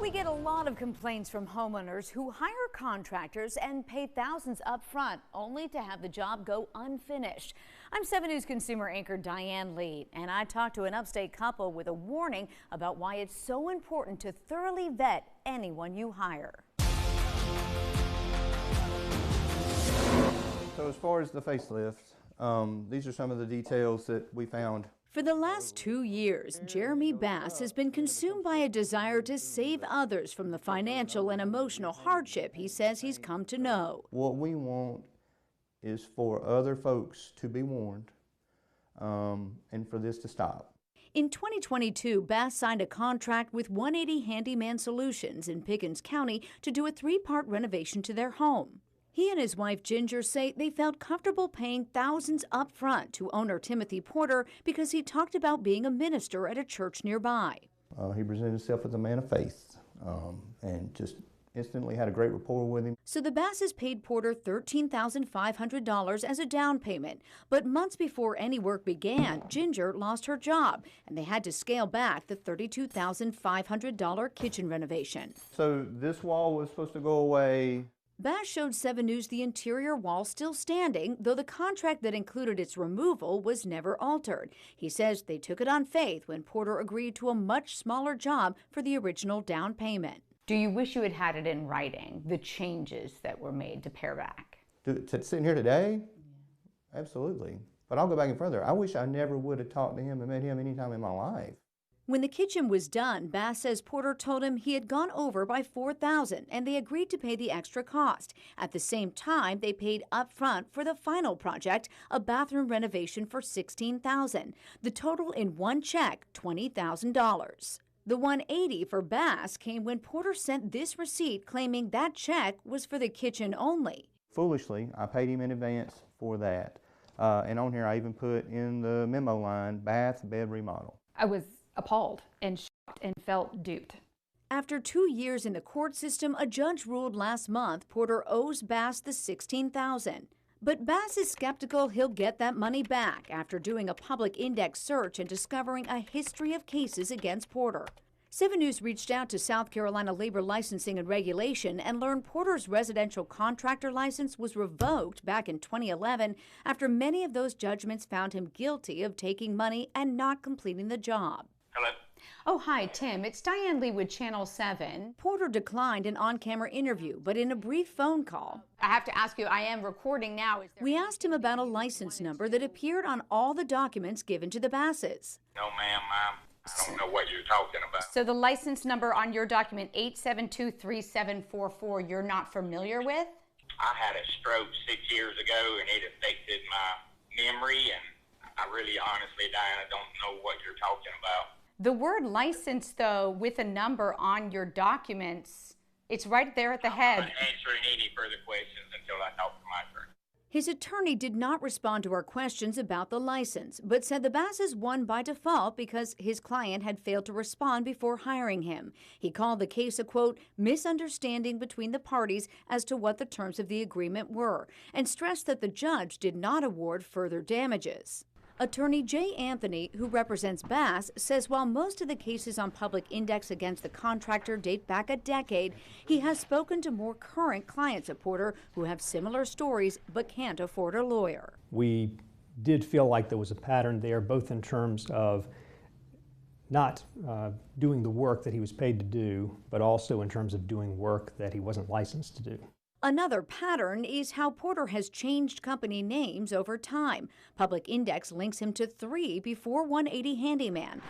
We get a lot of complaints from homeowners who hire contractors and pay thousands up front only to have the job go unfinished. I'm 7 News consumer anchor Diane Lee, and I talked to an Upstate couple with a warning about why it's so important to thoroughly vet anyone you hire. So as far as the facelift, these are some of the details that we found. For the last 2 years, Jeremy Bass has been consumed by a desire to save others from the financial and emotional hardship he says he's come to know. What we want is for other folks to be warned and for this to stop. In 2022, Bass signed a contract with 180 Handyman Solutions in Pickens County to do a 3-part renovation to their home. He and his wife Ginger say they felt comfortable paying thousands up front to owner Timothy Porter because he talked about being a minister at a church nearby. He presented himself as a man of faith and just instantly had a great rapport with him. So the Basses paid Porter $13,500 as a down payment. But months before any work began, Ginger lost her job, and they had to scale back the $32,500 kitchen renovation. So this wall was supposed to go away. Bass showed 7 News the interior wall still standing, though the contract that included its removal was never altered. He says they took it on faith when Porter agreed to a much smaller job for the original down payment. Do you wish you had had it in writing, the changes that were made to pare back? To sitting here today? Yeah. Absolutely. But I'll go back and further. I wish I never would have talked to him and met him any time in my life. When the kitchen was done, Bass says Porter told him he had gone over by $4,000 and they agreed to pay the extra cost. At the same time, they paid up front for the final project, a bathroom renovation for $16,000. The total in one check, $20,000. The $180 for Bass came when Porter sent this receipt claiming that check was for the kitchen only. Foolishly, I paid him in advance for that. And on here I even put in the memo line, bath, bed remodel. I was appalled and shocked and felt duped. After 2 years in the court system, a judge ruled last month Porter owes Bass the $16,000. But Bass is skeptical he'll get that money back after doing a public index search and discovering a history of cases against Porter. 7 News reached out to South Carolina Labor Licensing and Regulation and learned Porter's residential contractor license was revoked back in 2011 after many of those judgments found him guilty of taking money and not completing the job. Hello. Oh, hi, Tim. It's Diane Lee with Channel 7. Porter declined an on-camera interview, but in a brief phone call, I have to ask you, I am recording now. We asked him about a license number that appeared on all the documents given to the Basses. No, ma'am, I don't know what you're talking about. So the license number on your document, 8723744, you're not familiar with? I had a stroke 6 years ago, and it affected my memory, and I really honestly, Diana, don't know what you're talking about. The word license, though, with a number on your documents, it's right there at the head. I'm not answering any further questions until I talk to my attorney. His attorney did not respond to our questions about the license, but said the Basses won by default because his client had failed to respond before hiring him. He called the case a, quote, misunderstanding between the parties as to what the terms of the agreement were, and stressed that the judge did not award further damages. Attorney Jay Anthony, who represents Bass, says while most of the cases on public index against the contractor date back a decade, he has spoken to more current clients of Porter who have similar stories but can't afford a lawyer. We did feel like there was a pattern there, both in terms of not doing the work that he was paid to do, but also in terms of doing work that he wasn't licensed to do. Another pattern is how Porter has changed company names over time. Public Index links him to 3 before 180 Handyman.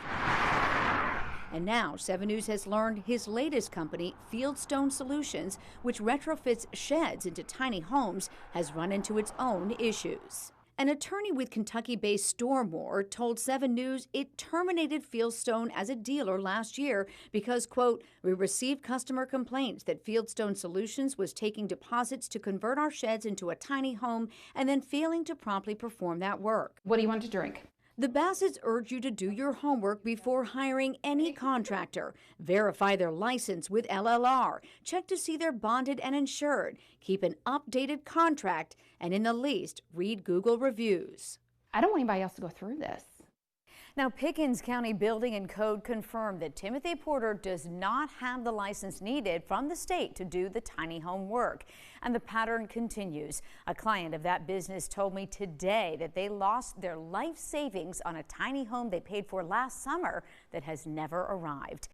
And now 7 News has learned his latest company, Fieldstone Solutions, which retrofits sheds into tiny homes, has run into its own issues. An attorney with Kentucky-based Stormore told 7 News it terminated Fieldstone as a dealer last year because, quote, we received customer complaints that Fieldstone Solutions was taking deposits to convert our sheds into a tiny home and then failing to promptly perform that work. What do you want to drink? The Basses urge you to do your homework before hiring any contractor. Verify their license with LLR. Check to see they're bonded and insured. Keep an updated contract. And in the least, read Google reviews. I don't want anybody else to go through this. Now, Pickens County Building and Code confirmed that Timothy Porter does not have the license needed from the state to do the tiny home work. And the pattern continues. A client of that business told me today that they lost their life savings on a tiny home they paid for last summer that has never arrived.